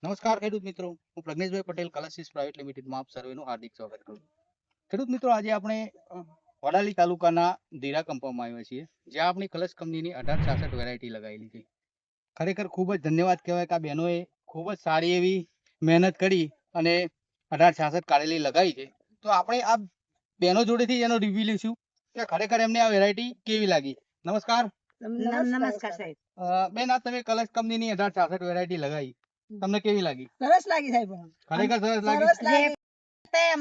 નમસ્કાર ખેડૂત મિત્રો, હું પ્રજ્ઞેશભાઈ પટેલ કલસીસ પ્રાઇવેટ લિમિટેડમાં આપ સર્વેનું હાર્દિક સ્વાગત કરું છું. ખેડૂત મિત્રો, આજે આપણે વડાલી તાલુકાના ધીરા કંપામાં આવ્યા છીએ, જ્યાં આપણી કલશ કંપનીની 1866 વેરાયટી લગાવેલી છે. ખરેખર ખૂબ જ ધન્યવાદ કહેવાય કે આ બહેનોએ ખૂબ જ સારી એવી મહેનત કરી અને 1866 કારેલી લગાવી છે. તો આપણે આ બહેનો જોડેથી એનો રિવ્યુ લઈશું કે ખરેખર એમને આ વેરાયટી કેવી લાગી. નમસ્કાર. નમસ્કાર સાહેબ. બેન, આ તમે કલશ કંપનીની 1866 વેરાયટી લગાવી, તમને કેવી લાગી? સરસ લાગી સાહેબ. ખરેખર સરસ લાગી.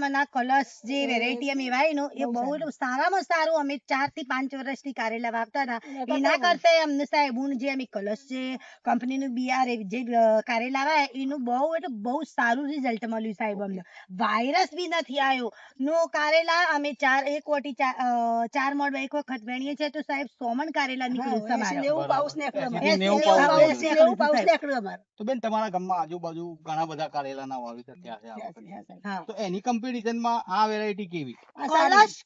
મને કલશ જે વેરાયટી અમે વાવીનું એ બહુ એટલું સારામાં સારું. અમે 4 થી 5 વર્ષથી કારેલા વાવતા હતા. એના કરતા અમને સાહેબ જે અમે કલશ જે કંપનીનું બિયાર જે કારેલા વાય એનું બહુ એટલે બહુ સારું રિઝલ્ટ મળ્યું સાહેબ. અમને વાયરસ બી નથી આવ્યો. નો કારેલા અમે એક વટી 4 મણ એક વખત વેણીએ છે તો સાહેબ 100 મણ કારેલા નીકળ્યું તમારે. 90 પાઉસ નીકળ્યું. તો બેન, તમારા ગામમાં આજુબાજુ ઘણા બધા કારેલાના વાવેતર થયા છે આ વખતે. તો એની કમ્પેરિઝનમાં આ વેરાયટી કેવી?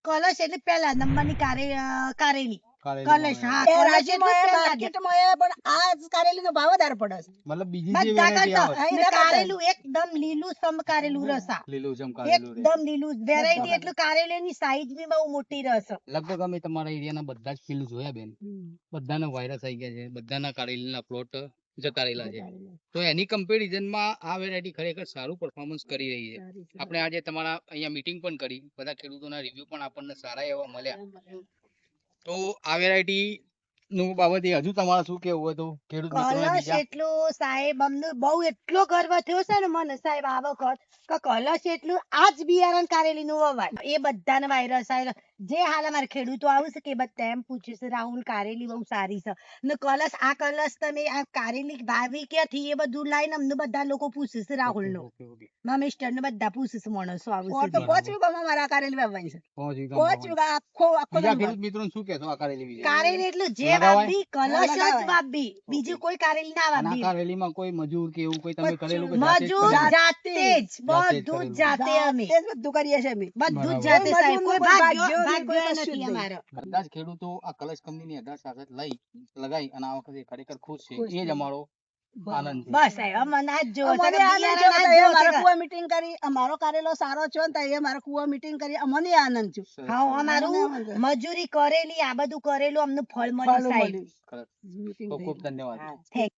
કલશ એટલે પહેલા નંબરની કારેલી કારેલી કલશ. હા, કલશ એટલે માર્કેટમાં પણ આ કારેલીનો ભાવ વધારે પડે છે. મતલબ બીજી જે વેરાયટી આવે અને કારેલું એકદમ લીલું સમ કારેલું રસા લીલું કારેલું એકદમ લીલું વેરાયટી એટલે કારેલીની સાઈઝ બી બહુ મોટી રહેશે. લગભગ અમે તમારા એરિયાના બધા જ ફિલ્ડ જોયા બેન, બધાના વાયરસ આવી ગયા છે, બધાના કારેલીના પ્લોટ જતા રહેલા છે. તો એની કમ્પેરિઝનમાં આ વેરાયટી ખરેખર સારું પરફોર્મન્સ કરી રહી છે. આપણે આજે તમારા અહીંયા મીટિંગ પણ કરી, બધા ખેડૂતોના રિવ્યુ પણ આપણને સારા એવા મળ્યા. તો આ વેરાયટી નું બાબતે હજુ તમારે શું કેવું હોય તો ખેડૂત મિત્રોને કલશ બીજા? એટલું સાહેબ અમને બહુ એટલો ગર્વ થયો છે ને મને સાહેબ આ વખત કે કલશ એટલું આ જ બિયારણ કારેલી નું વવાય એ બધાને વાયરસ આવેલા. જે હાલ અમારે ખેડૂતો આવું છે કે બધા એમ પૂછે છે રાહુલ કારેલી બહુ સારી છે ને કલશ આ કલશ તમે આ કારેલી વાવી ક્યાંથી એ બધું લાઈને અમને બધા લોકો પૂછે છે રાહુલ નો ઓકે, ઓકે. મારા મિસ્ટર ને બધા પૂછે છે માણસો આવું છે તો 5 વીઘામાં મારા કારેલી વાવવાની છે. 5 5 વીઘા વીઘા આખો બીજા ખેડૂત મિત્રોને શું કહેશો આ કારેલી વિશે? કારેલી એટલું જે લગાવાય? વાવી કલશ જ વાવી બીજું કોઈ કારેલી ના અને આ વાવી. કારેલીમાં કોઈ મજૂર કે એવું કોઈ તમે કરેલું કે જાતે જ મજૂર કરેલું? જાતે જ બધું જ જાતે અમે બધું કરીએ છીએ અમે બધું જ જાતે સાહેબ. કોઈ ભાગ્યો નથી અમારો. બધા જ ખેડૂતો આ કલશ કંપનીની 1866 લઈ લગાઈ અને આ વખતે ખરેખર ખુશ છે. એ જ અમારો આનંદ છે. બસ સાહેબ અમને આ જ જોવો છે કે કુવા મીટિંગ કરી અમારો કારેલો સારો છે ને એ મારો કુવા મીટિંગ કરી અમને આનંદ છે. હા, અમારું મજૂરી કરેલી આ બધું કરેલું અમને ફળ મળ્યું સાહેબ. ખરેખર. ખૂબ ખૂબ ધન્યવાદ. થેન્ક